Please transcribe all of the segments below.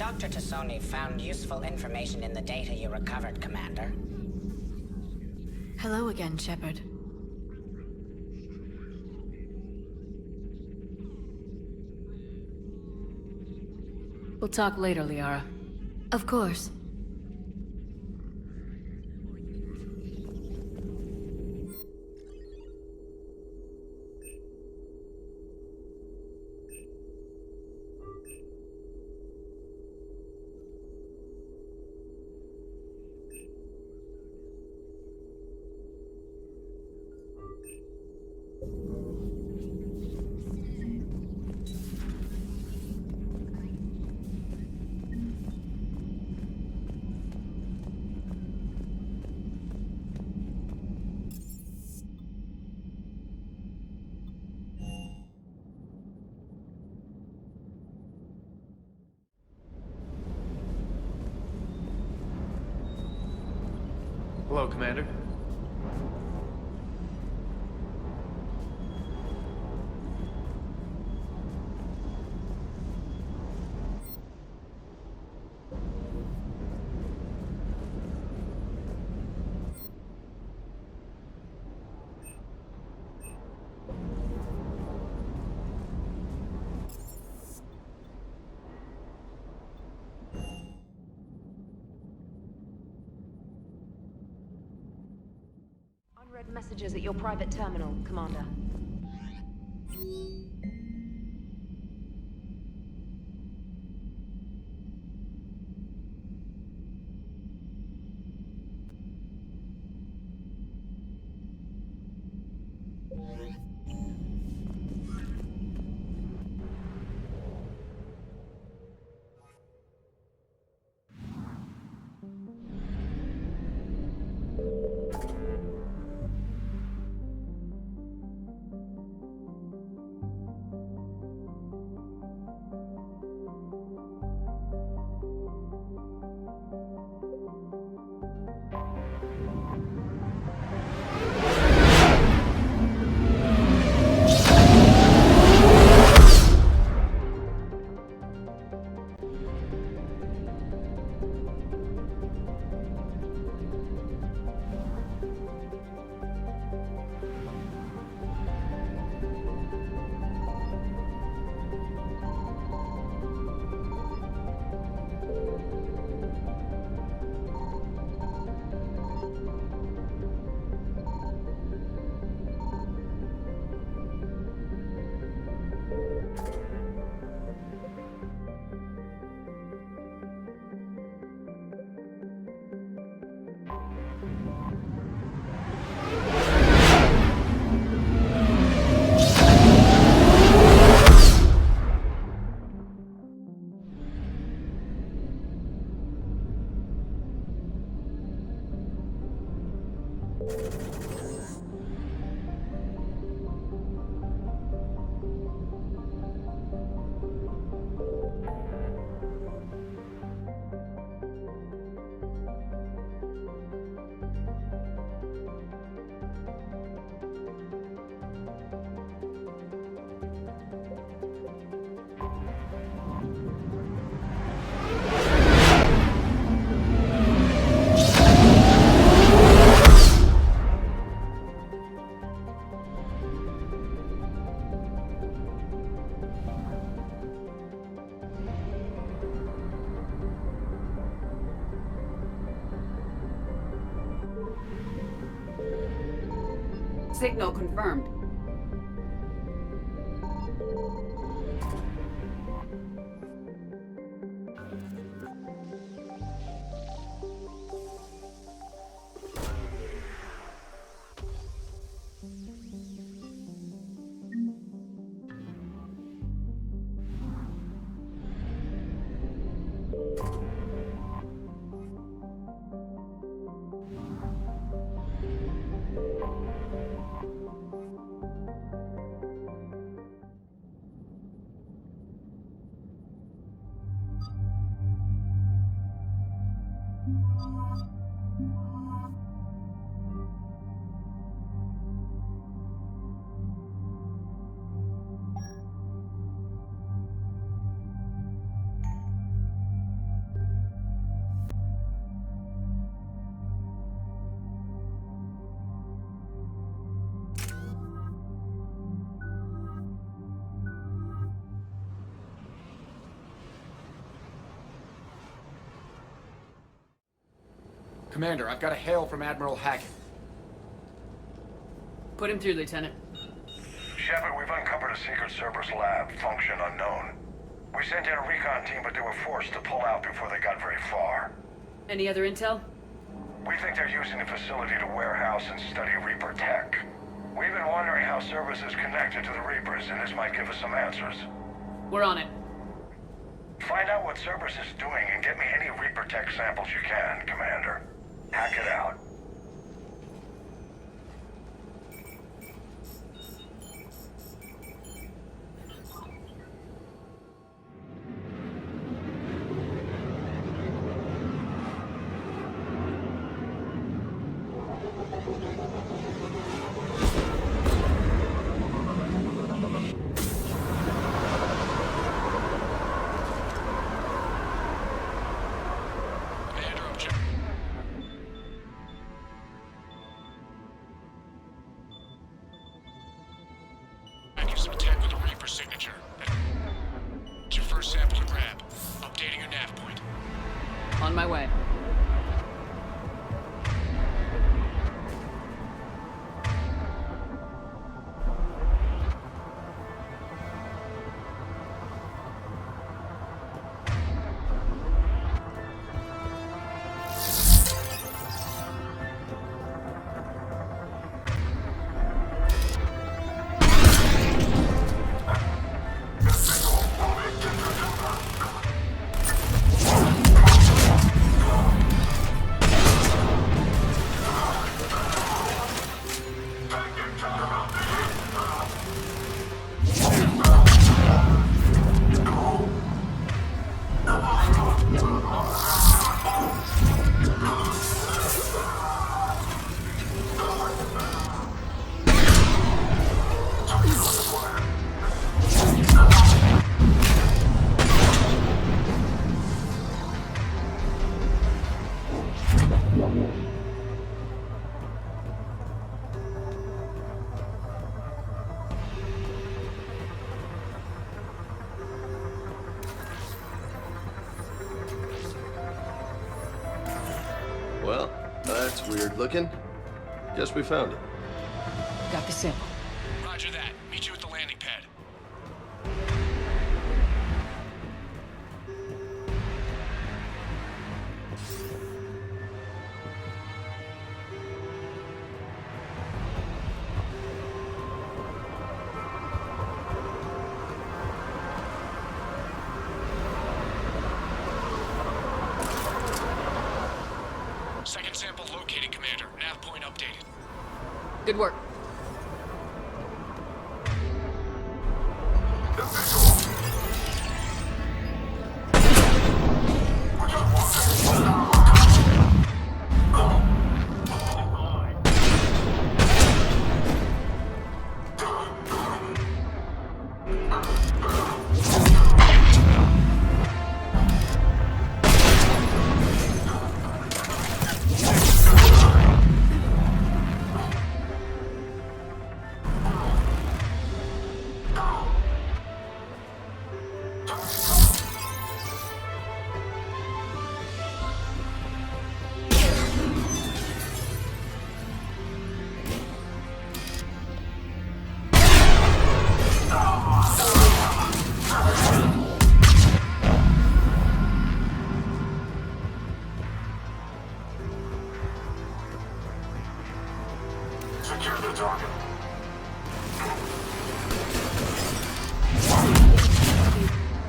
Dr. Tassoni found useful information in the data you recovered, Commander. Hello again, Shepard. We'll talk later, Liara. Of course. Hello, Commander. Unread messages at your private terminal, Commander. Signal confirmed. Commander, I've got a hail from Admiral Hackett. Put him through, Lieutenant. Shepard, we've uncovered a secret Cerberus lab, function unknown. We sent in a recon team, but they were forced to pull out before they got very far. Any other intel? We think they're using the facility to warehouse and study Reaper tech. We've been wondering how Cerberus is connected to the Reapers, and this might give us some answers. We're on it. Find out what Cerberus is doing and get me any Reaper tech samples you can, Commander. Hack it out. On my way. Well, that's weird looking. Guess we found it. Got the sample. Roger that. Meet you at the landing pad. Second sample located, Commander. Nav point updated. Good work.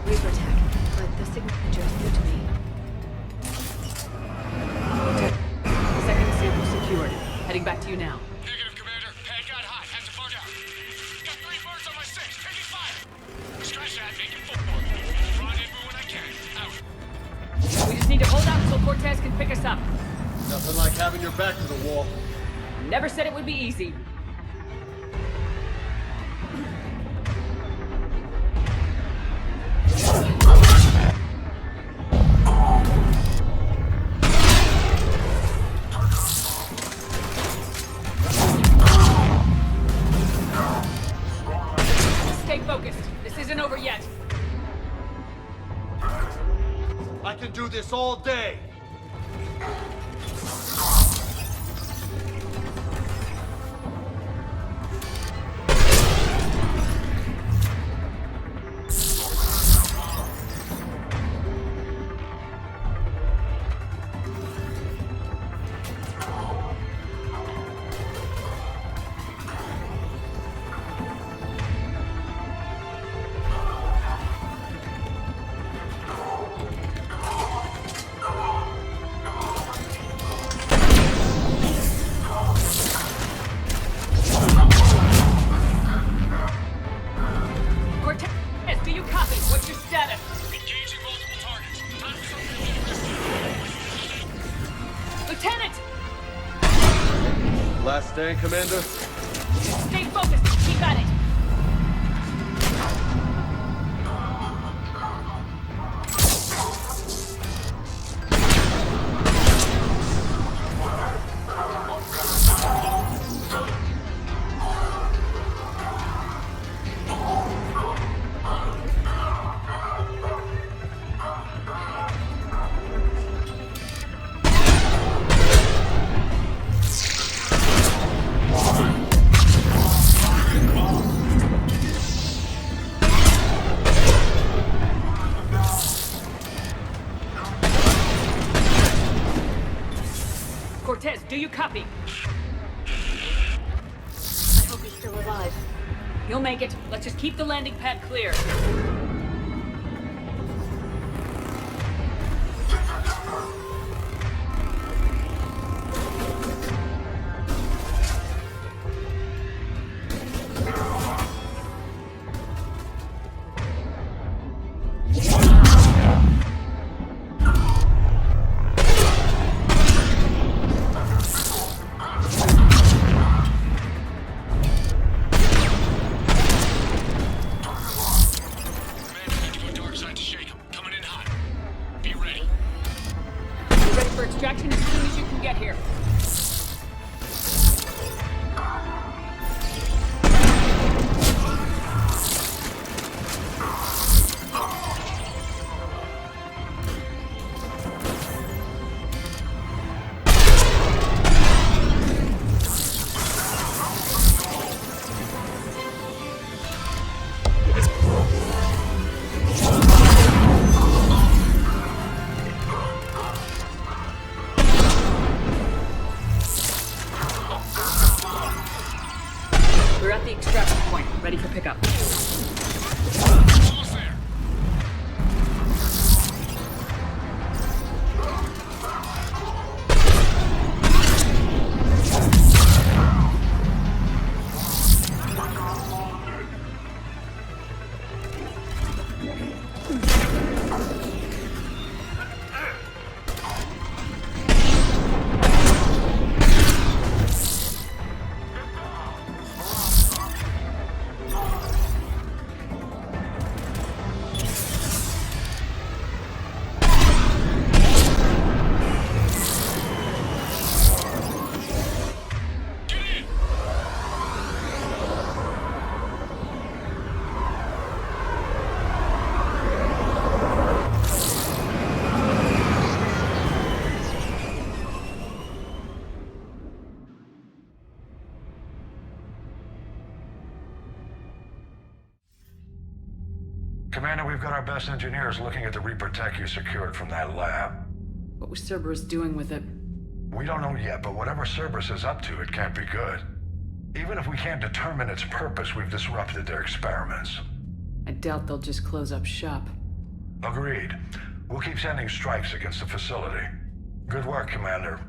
Reaper tech, but the signature is new to me. Second sample secured. Heading back to you now. Negative, Commander. Pad got hot. Had to bug out. Got 3 birds on my 6. Taking fire. Scratch that. Make it football. Rendezvous when I can. Out. We just need to hold out until Cortez can pick us up. Nothing like having your back to the wall. Never said it would be easy. Stay focused. This isn't over yet. I can do this all day. Last stand, Commander? Stay focused. Keep at it. Cortez, do you copy? I hope he's still alive. You'll make it. Let's just keep the landing pad clear. Extraction as soon as you can get here. We're at the extraction point, ready for pickup. Almost there. Commander, we've got our best engineers looking at the Reaper tech you secured from that lab. What was Cerberus doing with it? We don't know yet, but whatever Cerberus is up to, it can't be good. Even if we can't determine its purpose, we've disrupted their experiments. I doubt they'll just close up shop. Agreed. We'll keep sending strikes against the facility. Good work, Commander.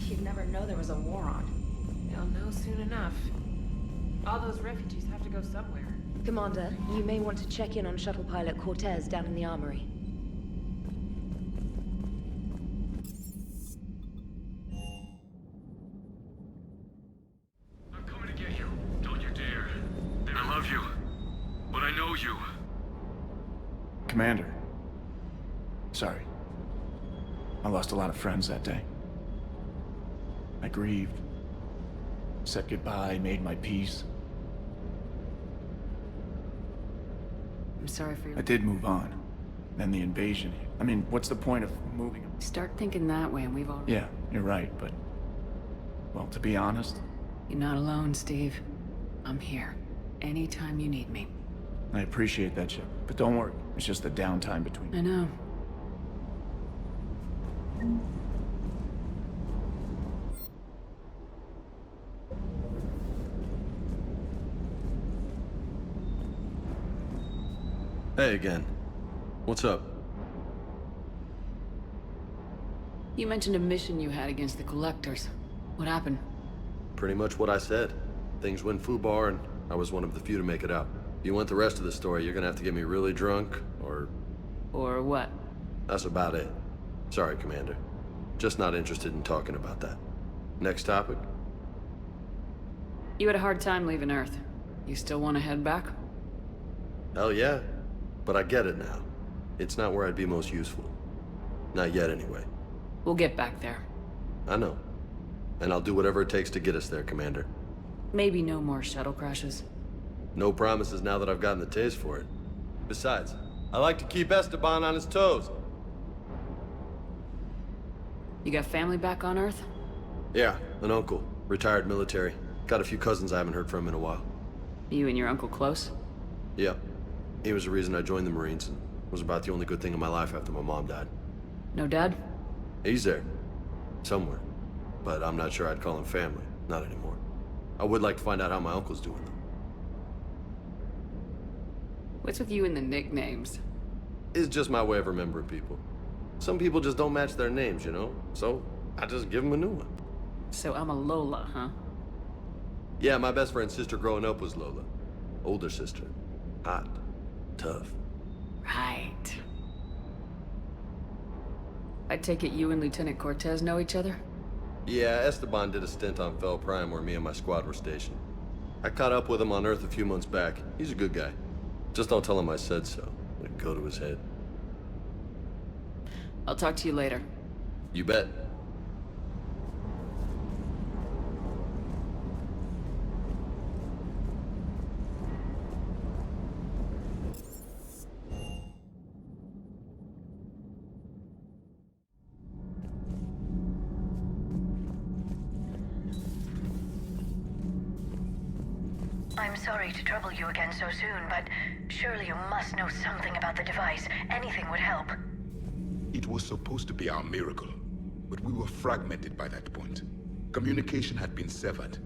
You'd never know there was a war on. They'll know soon enough. All those refugees have to go somewhere. Commander, you may want to check in on shuttle pilot Cortez down in the armory. I'm coming to get you. Don't you dare. I love you. But I know you. Commander. Sorry. I lost a lot of friends that day. I grieved. Said goodbye, made my peace. I'm sorry for your... I did move on. Then the invasion. I mean, what's the point of moving? Start thinking that way and we've already... Yeah, you're right, but... Well, to be honest... You're not alone, Steve. I'm here. Anytime you need me. I appreciate that, Chap. But don't worry. It's just the downtime between... I know. Hey again. What's up? You mentioned a mission you had against the Collectors. What happened? Pretty much what I said. Things went foobar, and I was one of the few to make it out. If you want the rest of the story, you're gonna have to get me really drunk, or... Or what? That's about it. Sorry, Commander. Just not interested in talking about that. Next topic? You had a hard time leaving Earth. You still want to head back? Hell yeah. But I get it now. It's not where I'd be most useful. Not yet, anyway. We'll get back there. I know. And I'll do whatever it takes to get us there, Commander. Maybe no more shuttle crashes. No promises now that I've gotten the taste for it. Besides, I like to keep Esteban on his toes. You got family back on Earth? Yeah, an uncle. Retired military. Got a few cousins I haven't heard from in a while. You and your uncle close? Yeah. He was the reason I joined the Marines, and was about the only good thing in my life after my mom died. No dad? He's there. Somewhere. But I'm not sure I'd call him family. Not anymore. I would like to find out how my uncle's doing, though. What's with you and the nicknames? It's just my way of remembering people. Some people just don't match their names, you know? So, I just give them a new one. So I'm a Lola, huh? Yeah, my best friend's sister growing up was Lola. Older sister. Hot. Tough. Right. I take it you and Lieutenant Cortez know each other? Yeah, Esteban did a stint on Fel Prime where me and my squad were stationed. I caught up with him on Earth a few months back. He's a good guy. Just don't tell him I said so. It'd go to his head. I'll talk to you later. You bet. I'm sorry to trouble you again so soon, but surely you must know something about the device. Anything would help. It was supposed to be our miracle, but we were fragmented by that point. Communication had been severed.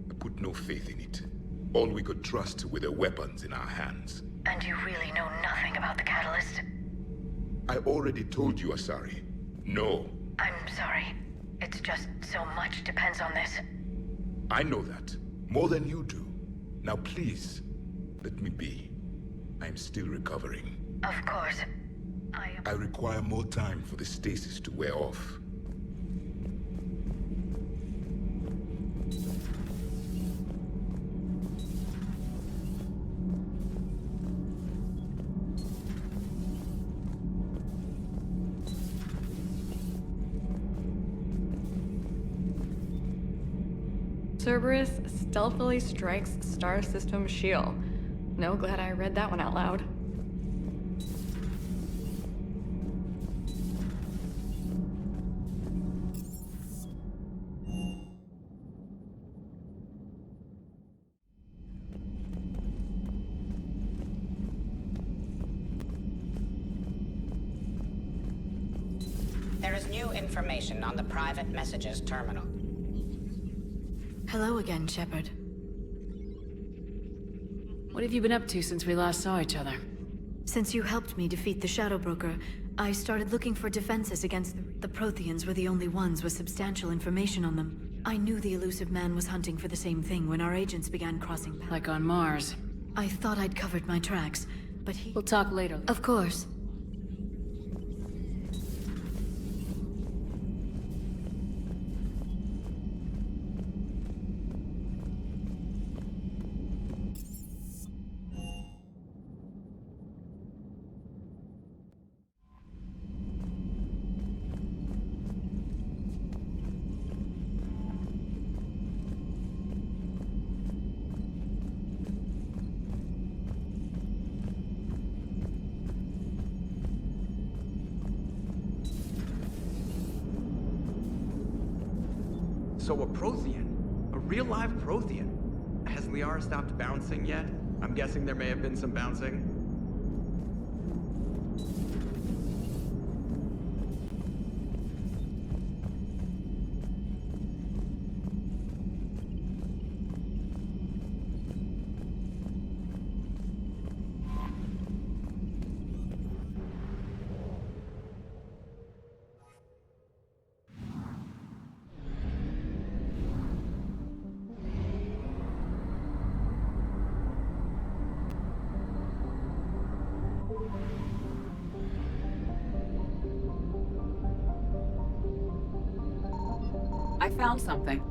I put no faith in it. All we could trust were the weapons in our hands. And you really know nothing about the catalyst? I already told you, Asari. No. I'm sorry. It's just so much depends on this. I know that. More than you do. Now please, let me be. I'm still recovering. Of course. I require more time for the stasis to wear off. Cerberus stealthily strikes star system shield. No, glad I read that one out loud. There is new information on the private messages terminal. Hello again, Shepard. What have you been up to since we last saw each other? Since you helped me defeat the Shadow Broker, I started looking for defenses against the Protheans were the only ones with substantial information on them. I knew the elusive man was hunting for the same thing when our agents began crossing paths. Like on Mars. I thought I'd covered my tracks, but We'll talk later. Of course. So a Prothean? A real live Prothean? Has Liara stopped bouncing yet? I'm guessing there may have been some bouncing. I found something.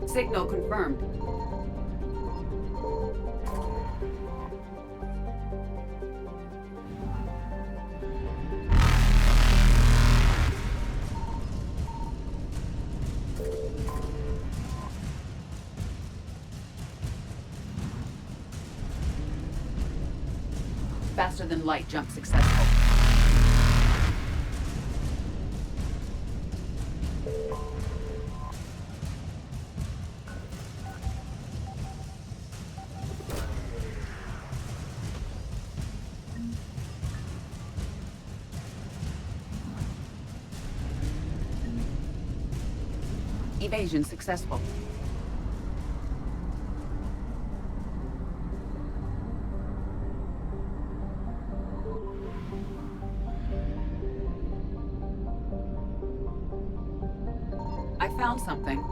Signal confirmed. Faster than light jump successful. Evasion successful. I found something.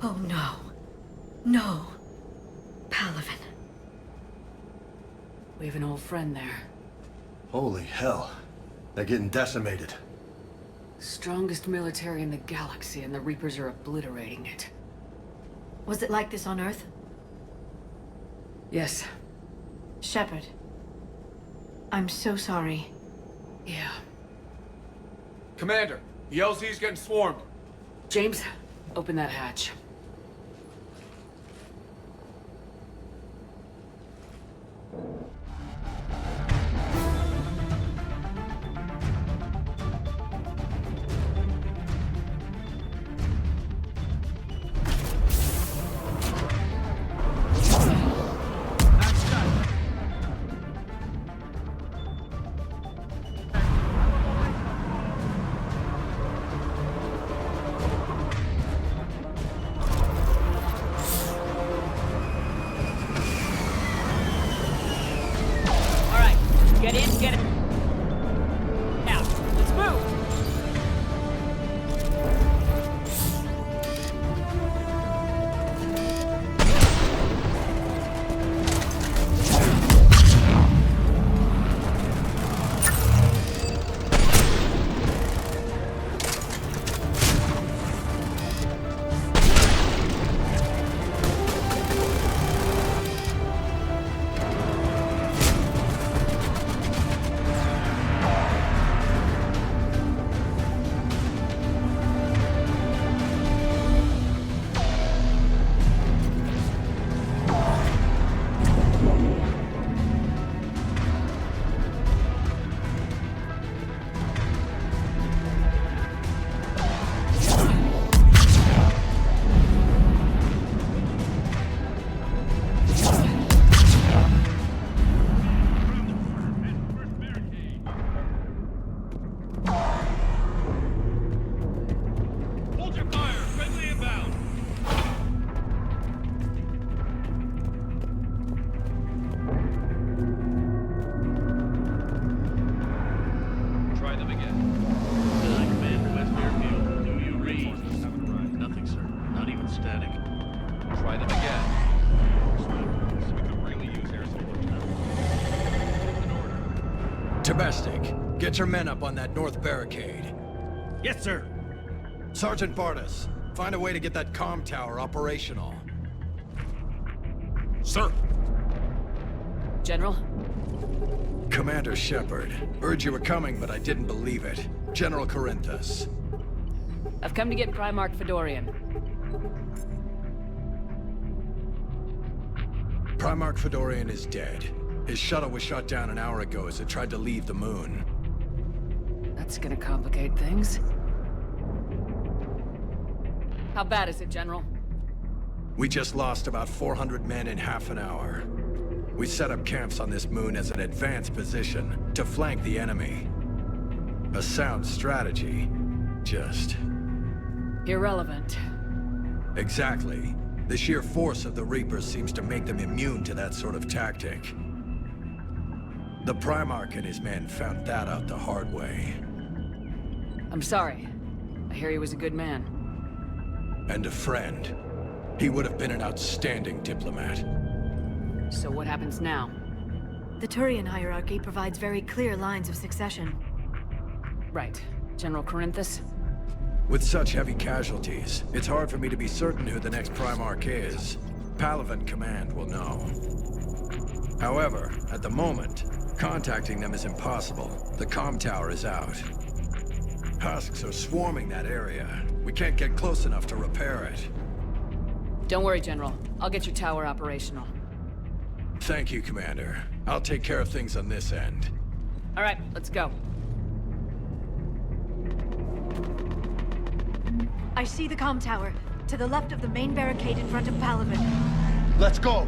Oh no. No. We have an old friend there. Holy hell. They're getting decimated. Strongest military in the galaxy, and the Reapers are obliterating it. Was it like this on Earth? Yes. Shepard. I'm so sorry. Yeah. Commander, the LZ's getting swarmed. James, open that hatch. Get in, get it. Now, let's move! Domestic, get your men up on that north barricade. Yes, sir. Sergeant Bartis, find a way to get that comm tower operational. Sir. General? Commander Shepard. Heard you were coming, but I didn't believe it. General Corinthus. I've come to get Primarch Fedorian. Primarch Fedorian is dead. His shuttle was shot down an hour ago as it tried to leave the moon. That's gonna complicate things. How bad is it, General? We just lost about 400 men in half an hour. We set up camps on this moon as an advanced position to flank the enemy. A sound strategy. Just... irrelevant. Exactly. The sheer force of the Reapers seems to make them immune to that sort of tactic. The Primarch and his men found that out the hard way. I'm sorry. I hear he was a good man. And a friend. He would have been an outstanding diplomat. So what happens now? The Turian hierarchy provides very clear lines of succession. Right. General Corinthus? With such heavy casualties, it's hard for me to be certain who the next Primarch is. Palevan Command will know. However, at the moment, contacting them is impossible. The comm tower is out. Husks are swarming that area. We can't get close enough to repair it. Don't worry, General. I'll get your tower operational. Thank you, Commander. I'll take care of things on this end. All right, let's go. I see the comm tower, to the left of the main barricade in front of Palevan. Let's go!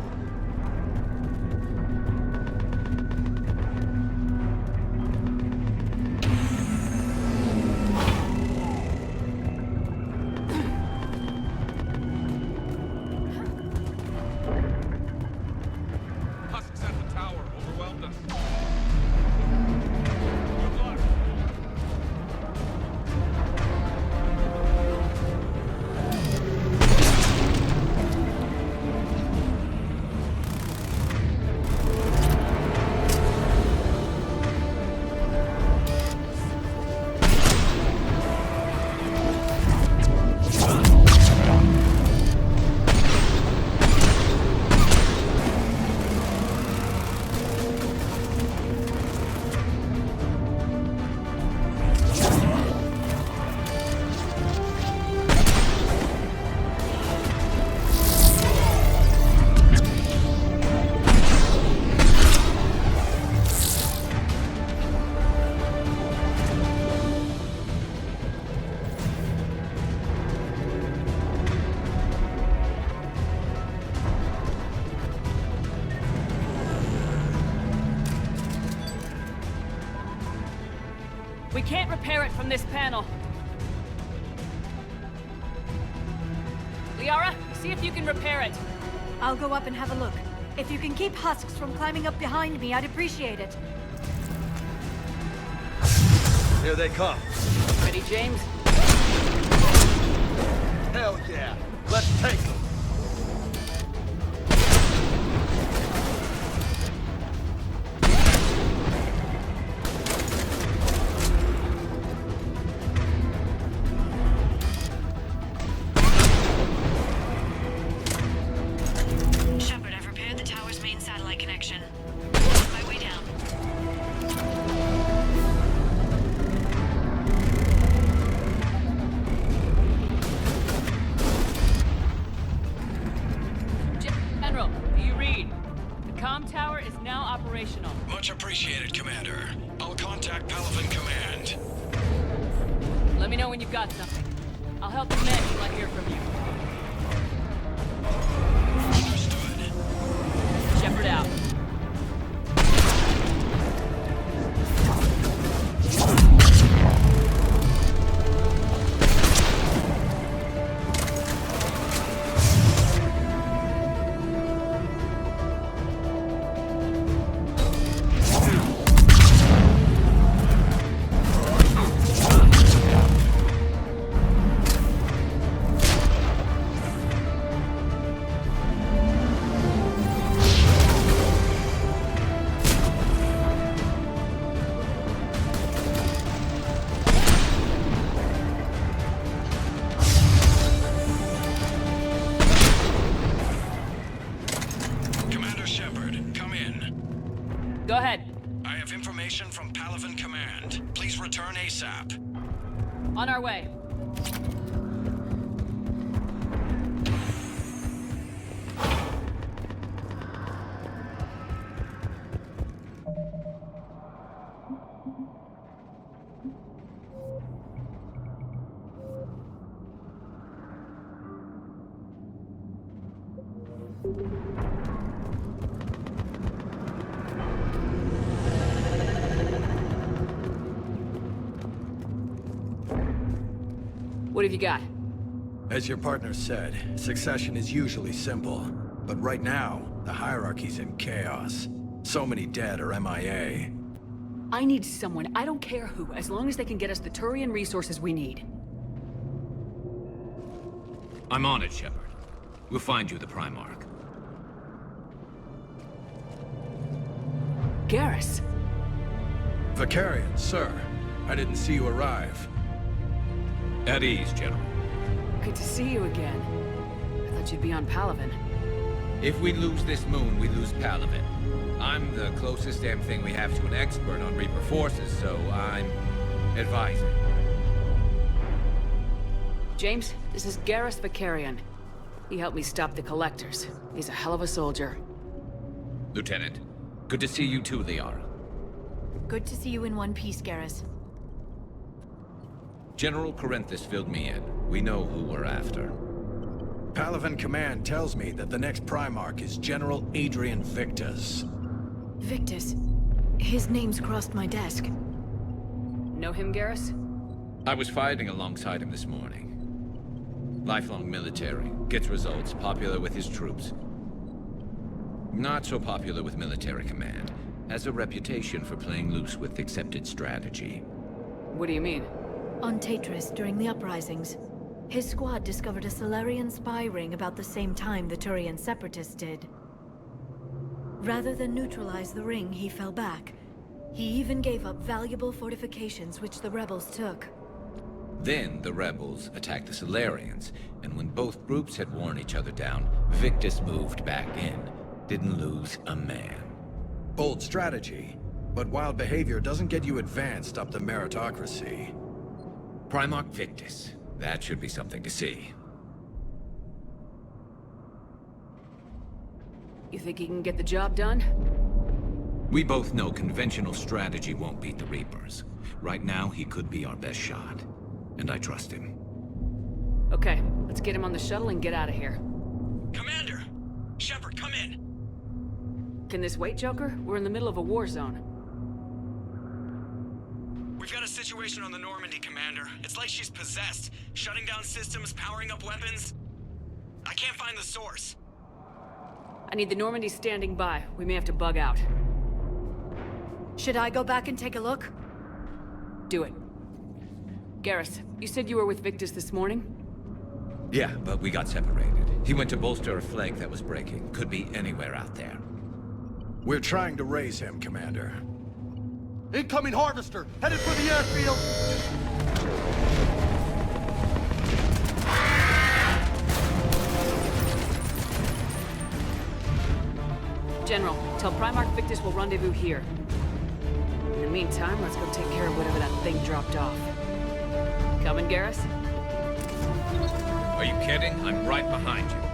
We can't repair it from this panel. Liara, see if you can repair it. I'll go up and have a look. If you can keep husks from climbing up behind me, I'd appreciate it. Here they come. Ready, James? Hell yeah! Let's take them! Shepard, I've repaired the tower's main satellite connection. On my way down. General, do you read? The comm tower is now operational. Much appreciated, Commander. I'll contact Palevan Command. Let me know when you've got something. I'll help the men till I hear from you. Understood. Shepard out. Commander Shepard, come in. Go ahead. I have information from Palevan Command. Please return ASAP. On our way. What have you got? As your partner said, succession is usually simple. But right now, the hierarchy's in chaos. So many dead or MIA. I need someone, I don't care who, as long as they can get us the Turian resources we need. I'm on it, Shepard. We'll find you the Primarch. Garrus. Vicarian, sir. I didn't see you arrive. At ease, General. Good to see you again. I thought you'd be on Palevan. If we lose this moon, we lose Palevan. I'm the closest damn thing we have to an expert on Reaper forces, so I'm advising. James, this is Garrus Vicarian. He helped me stop the Collectors. He's a hell of a soldier. Lieutenant, good to see you too, Liara. Good to see you in one piece, Garrus. General Corinthus filled me in. We know who we're after. Palevan Command tells me that the next Primarch is General Adrian Victus. Victus? His name's crossed my desk. Know him, Garrus? I was fighting alongside him this morning. Lifelong military, gets results, popular with his troops. Not so popular with military command. Has a reputation for playing loose with accepted strategy. What do you mean? On Tatris, during the uprisings, his squad discovered a Solarian spy ring about the same time the Turian separatists did. Rather than neutralize the ring, he fell back. He even gave up valuable fortifications which the rebels took. Then the rebels attacked the Solarians, and when both groups had worn each other down, Victus moved back in. Didn't lose a man. Bold strategy, but wild behavior doesn't get you advanced up the meritocracy. Primarch Victus. That should be something to see. You think he can get the job done? We both know conventional strategy won't beat the Reapers. Right now, he could be our best shot. And I trust him. Okay, let's get him on the shuttle and get out of here. Commander! Shepard, come in! Can this wait, Joker? We're in the middle of a war zone. We've got a situation on the Normandy, Commander. It's like she's possessed. Shutting down systems, powering up weapons. I can't find the source. I need the Normandy standing by. We may have to bug out. Should I go back and take a look? Do it. Garrus, you said you were with Victus this morning? Yeah, but we got separated. He went to bolster a flank that was breaking. Could be anywhere out there. We're trying to raise him, Commander. Incoming harvester! Headed for the airfield! General, tell Primarch Victus will rendezvous here. In the meantime, let's go take care of whatever that thing dropped off. Coming, Garrus? Are you kidding? I'm right behind you.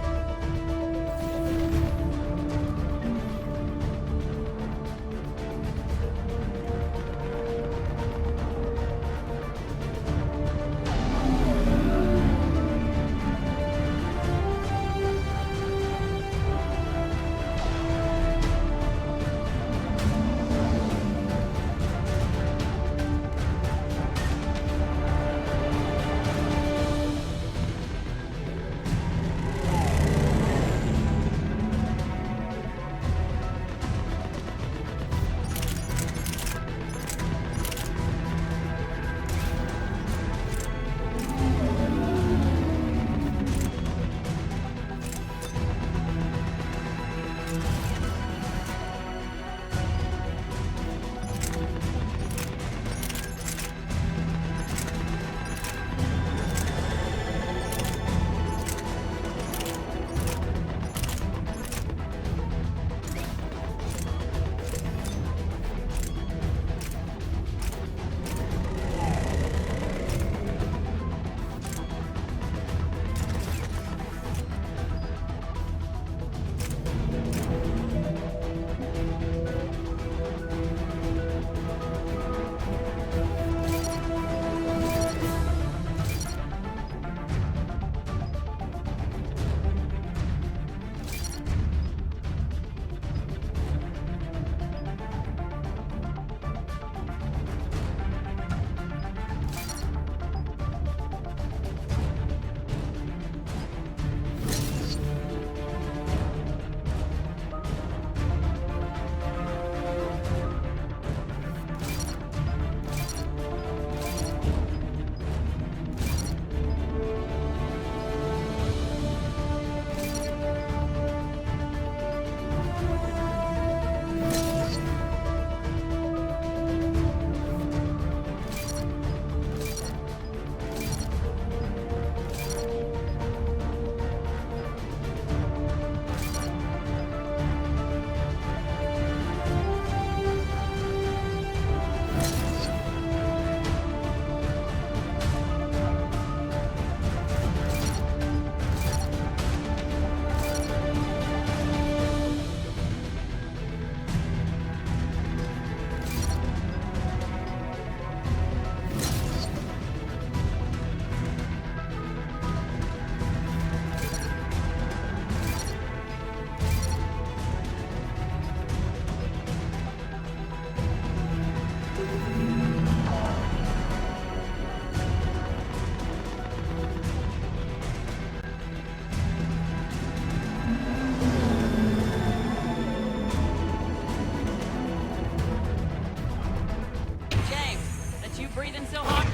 breathing so hard?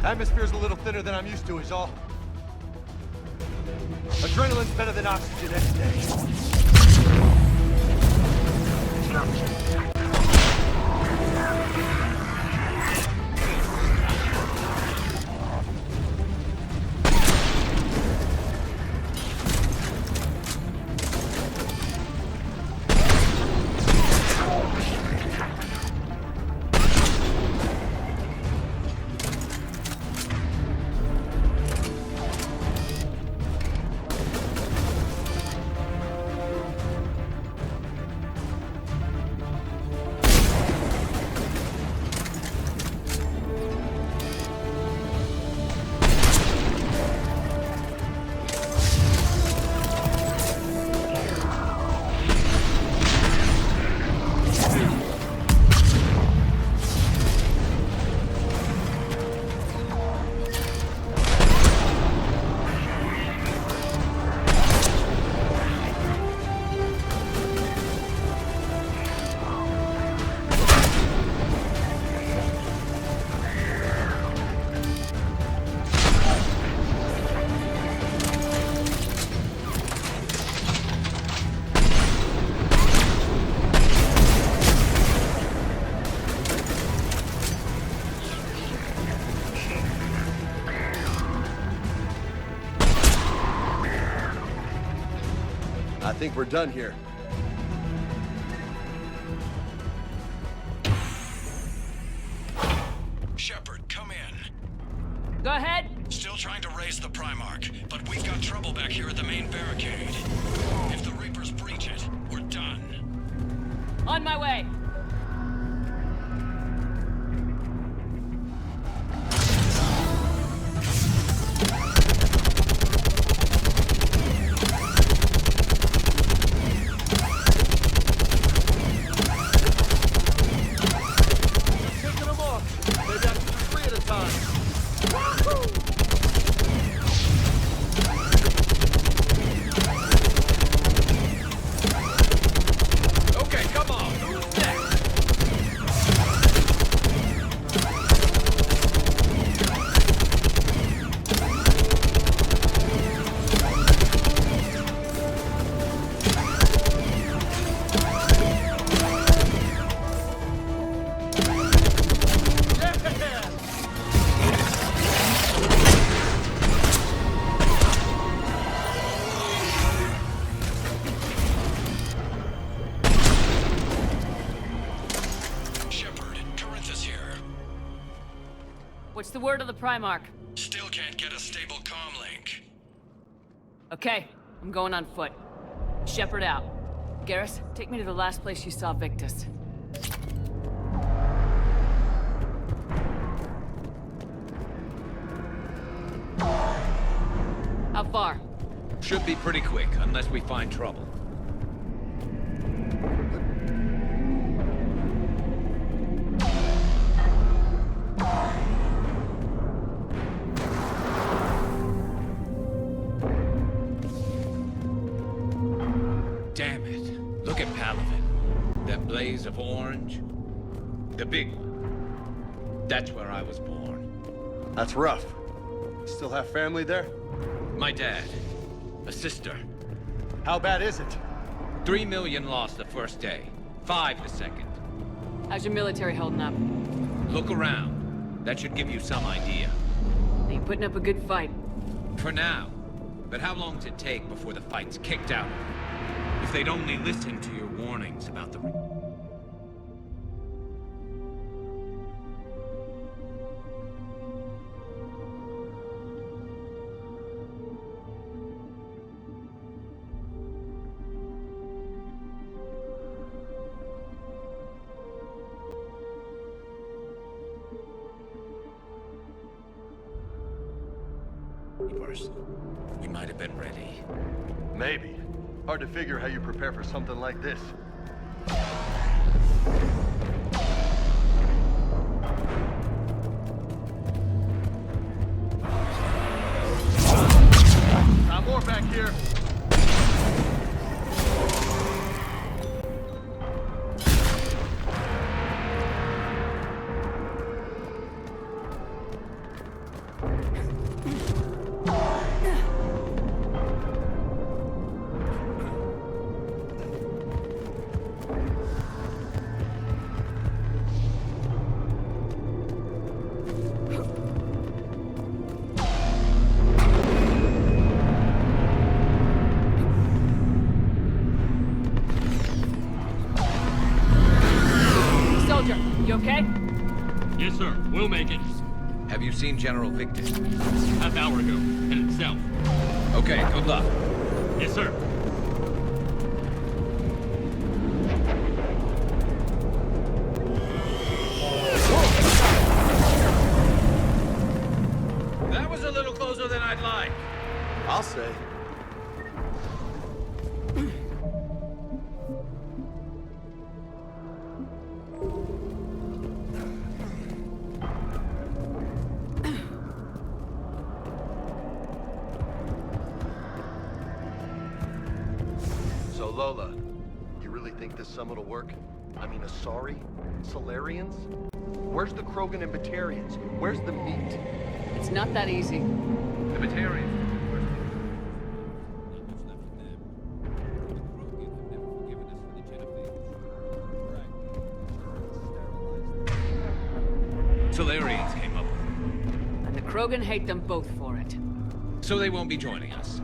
Atmosphere's a little thinner than I'm used to is all. Adrenaline's better than oxygen any day. think we're done here. Shepard, come in. Go ahead. Still trying to raise the Primarch, but we've got trouble back here at the main barricade. If the Reapers breach it, we're done. On my way. What's the word of the Primarch? Still can't get a stable comm link. Okay, I'm going on foot. Shepard out. Garrus, take me to the last place you saw Victus. How far? Should be pretty quick, unless we find trouble. Damn it. Look at Palevan. That blaze of orange. The big one. That's where I was born. That's rough. Still have family there? My dad. A sister. How bad is it? 3 million lost the first day. 5 the second. How's your military holding up? Look around. That should give you some idea. Are you putting up a good fight? For now. But how long does it take before the fight's kicked out? If they'd only listen to your warnings about the... We might have been ready. Maybe. Hard to figure how you prepare for something like this. Got more back here. You okay? Yes, sir. We'll make it. Have you seen General Victus? Half hour ago. Headed south. Okay, good luck. Yes, sir. That was a little closer than I'd like. I'll say. So Lola, you really think this summit will work? I mean, Asari? Solarians? Where's the Krogan and Batarians? Where's the meat? It's not that easy. The Batarians. Solarians came up with it. And the Krogan hate them both for it. So they won't be joining us.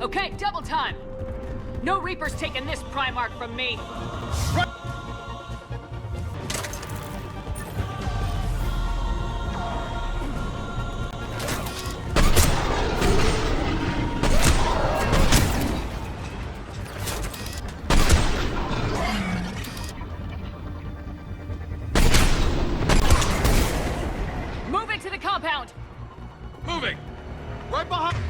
Okay, double time! No Reaper's taking this Primarch from me! Move into the compound! Moving! Right behind you!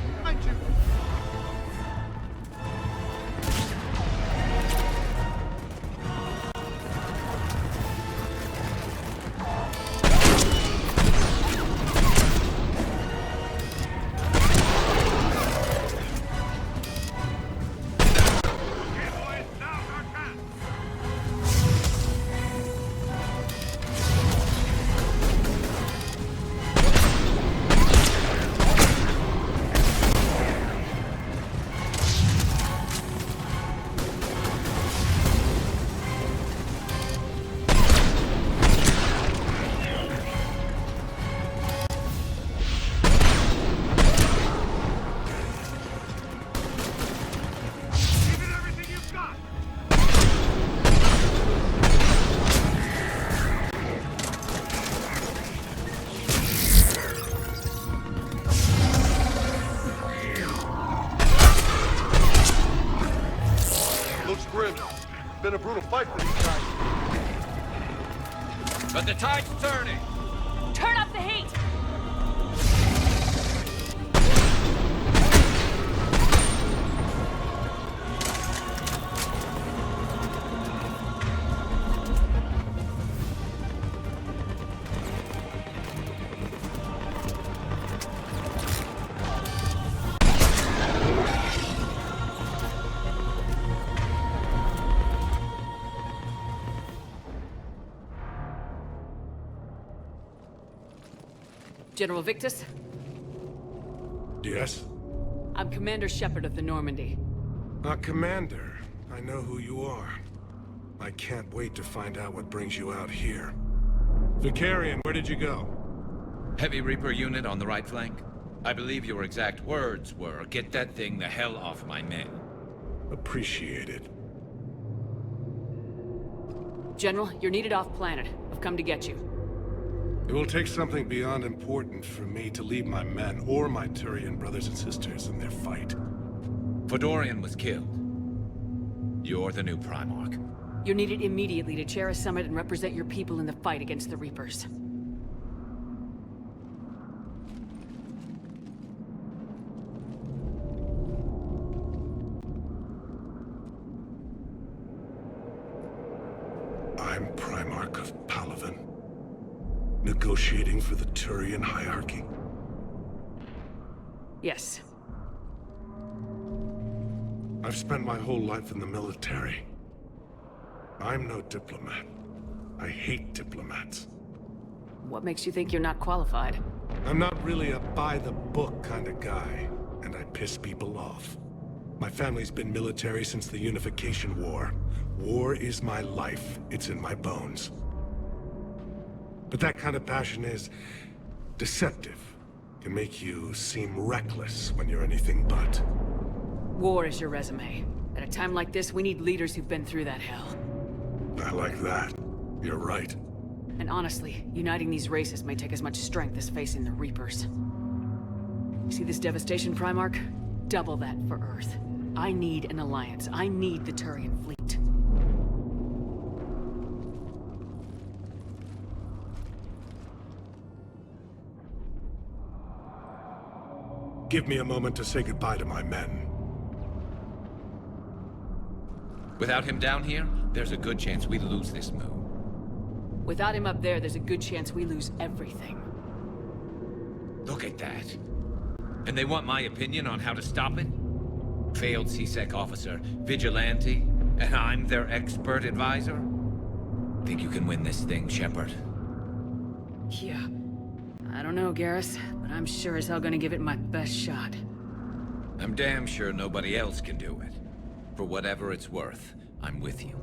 Been a brutal fight for these guys. But the tide's turning. Turn up the heat! General Victus? Yes? I'm Commander Shepard of the Normandy. Commander. I know who you are. I can't wait to find out what brings you out here. Vicarian, where did you go? Heavy Reaper unit on the right flank. I believe your exact words were, "Get that thing the hell off my men." Appreciated. General, you're needed off-planet. I've come to get you. It will take something beyond important for me to leave my men or my Turian brothers and sisters in their fight. Fedorian was killed. You're the new Primarch. You're needed immediately to chair a summit and represent your people in the fight against the Reapers. I'm Primarch of Palevan. Negotiating for the Turian hierarchy? Yes. I've spent my whole life in the military. I'm no diplomat. I hate diplomats. What makes you think you're not qualified? I'm not really a by-the-book kind of guy, and I piss people off. My family's been military since the Unification War. War is my life. It's in my bones. But that kind of passion is deceptive. Can make you seem reckless when you're anything but. War is your resume. At a time like this, we need leaders who've been through that hell. I like that. You're right. And honestly, uniting these races may take as much strength as facing the Reapers. You see this devastation, Primarch? Double that for Earth. I need an alliance. I need the Turian fleet. Give me a moment to say goodbye to my men. Without him down here, there's a good chance we lose this move. Without him up there, there's a good chance we lose everything. Look at that. And they want my opinion on how to stop it? Failed C-Sec officer, vigilante, and I'm their expert advisor? Think you can win this thing, Shepard? Yeah. I don't know, Garrus, but I'm sure as hell gonna give it my best shot. I'm damn sure nobody else can do it. For whatever it's worth, I'm with you.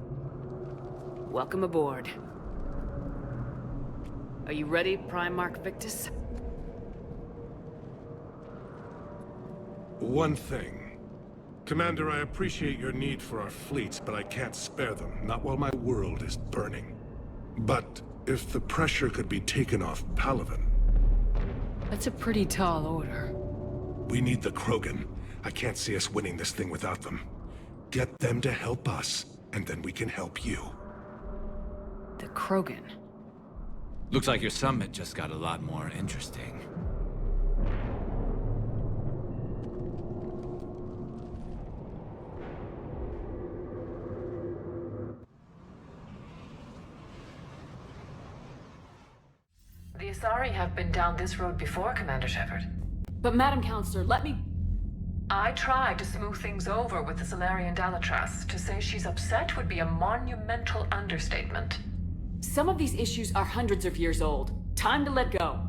Welcome aboard. Are you ready, Primarch Victus? One thing. Commander, I appreciate your need for our fleets, but I can't spare them, not while my world is burning. But if the pressure could be taken off Palevan... That's a pretty tall order. We need the Krogan. I can't see us winning this thing without them. Get them to help us, and then we can help you. The Krogan? Looks like your summit just got a lot more interesting. The Asari have been down this road before, Commander Shepard. But Madam Counselor, let me... I tried to smooth things over with the Salarian Dalatras. To say she's upset would be a monumental understatement. Some of these issues are hundreds of years old. Time to let go.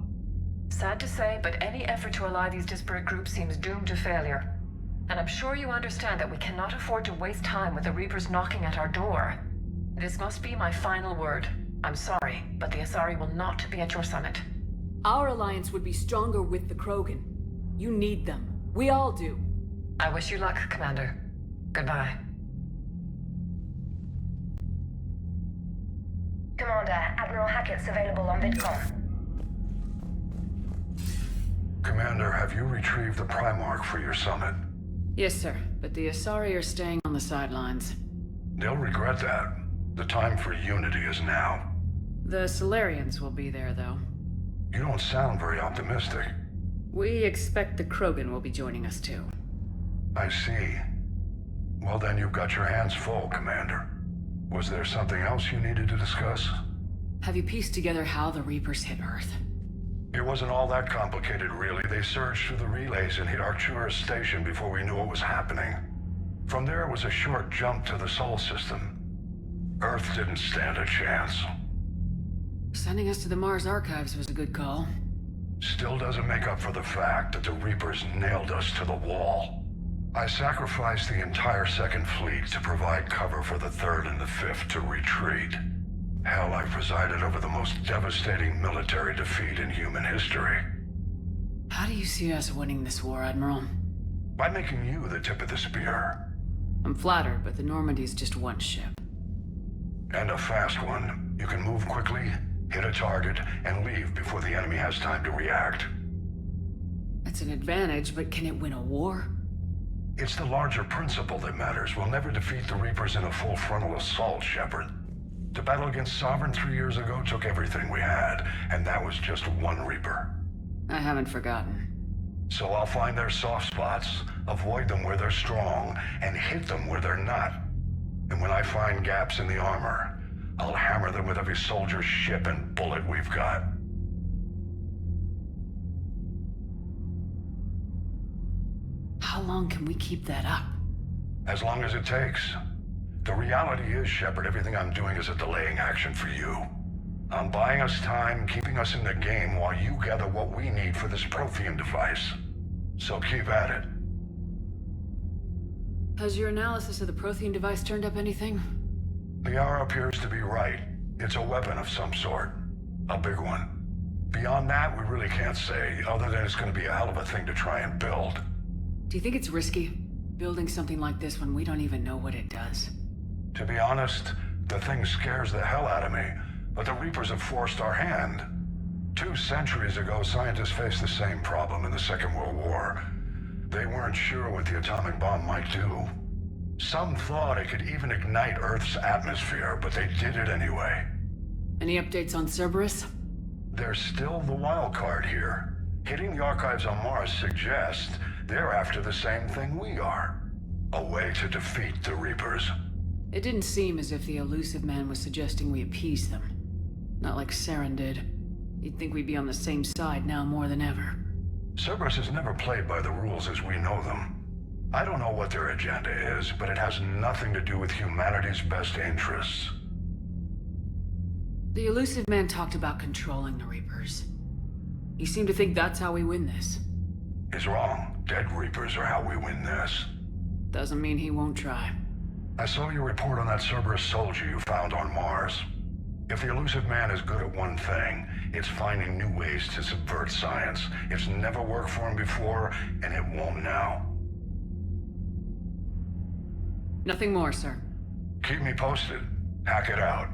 Sad to say, but any effort to ally these disparate groups seems doomed to failure. And I'm sure you understand that we cannot afford to waste time with the Reapers knocking at our door. This must be my final word. I'm sorry, but the Asari will not be at your summit. Our alliance would be stronger with the Krogan. You need them. We all do. I wish you luck, Commander. Goodbye. Commander, Admiral Hackett's available on VidCom. Commander, have you retrieved the Primarch for your summit? Yes, sir. But the Asari are staying on the sidelines. They'll regret that. The time for unity is now. The Solarians will be there, though. You don't sound very optimistic. We expect the Krogan will be joining us, too. I see. Well, then you've got your hands full, Commander. Was there something else you needed to discuss? Have you pieced together how the Reapers hit Earth? It wasn't all that complicated, really. They surged through the relays and hit Arcturus Station before we knew what was happening. From there, it was a short jump to the Sol system. Earth didn't stand a chance. Sending us to the Mars Archives was a good call. Still doesn't make up for the fact that the Reapers nailed us to the wall. I sacrificed the entire Second Fleet to provide cover for the Third and the Fifth to retreat. Hell, I presided over the most devastating military defeat in human history. How do you see us winning this war, Admiral? By making you the tip of the spear. I'm flattered, but the Normandy's just one ship. And a fast one. You can move quickly, hit a target, and leave before the enemy has time to react. That's an advantage, but can it win a war? It's the larger principle that matters. We'll never defeat the Reapers in a full frontal assault, Shepard. The battle against Sovereign 3 years ago took everything we had, and that was just one Reaper. I haven't forgotten. So I'll find their soft spots, avoid them where they're strong, and hit them where they're not. And when I find gaps in the armor, I'll hammer them with every soldier, ship, and bullet we've got. How long can we keep that up? As long as it takes. The reality is, Shepard, everything I'm doing is a delaying action for you. I'm buying us time, keeping us in the game while you gather what we need for this Prothean device. So keep at it. Has your analysis of the Prothean device turned up anything? The hour appears to be right. It's a weapon of some sort. A big one. Beyond that, we really can't say, other than it's going to be a hell of a thing to try and build. Do you think it's risky, building something like this when we don't even know what it does? To be honest, the thing scares the hell out of me, but the Reapers have forced our hand. 2 centuries ago, scientists faced the same problem in the Second World War. They weren't sure what the atomic bomb might do. Some thought it could even ignite Earth's atmosphere, but they did it anyway. Any updates on Cerberus? They're still the wild card here. Hitting the archives on Mars suggests they're after the same thing we are. A way to defeat the Reapers. It didn't seem as if the elusive man was suggesting we appease them. Not like Saren did. You'd think we'd be on the same side now more than ever. Cerberus has never played by the rules as we know them. I don't know what their agenda is, but it has nothing to do with humanity's best interests. The elusive man talked about controlling the Reapers. He seemed to think that's how we win this. He's wrong. Dead Reapers are how we win this. Doesn't mean he won't try. I saw your report on that Cerberus soldier you found on Mars. If the elusive man is good at one thing, it's finding new ways to subvert science. It's never worked for him before, and it won't now. Nothing more, sir. Keep me posted. Hack it out.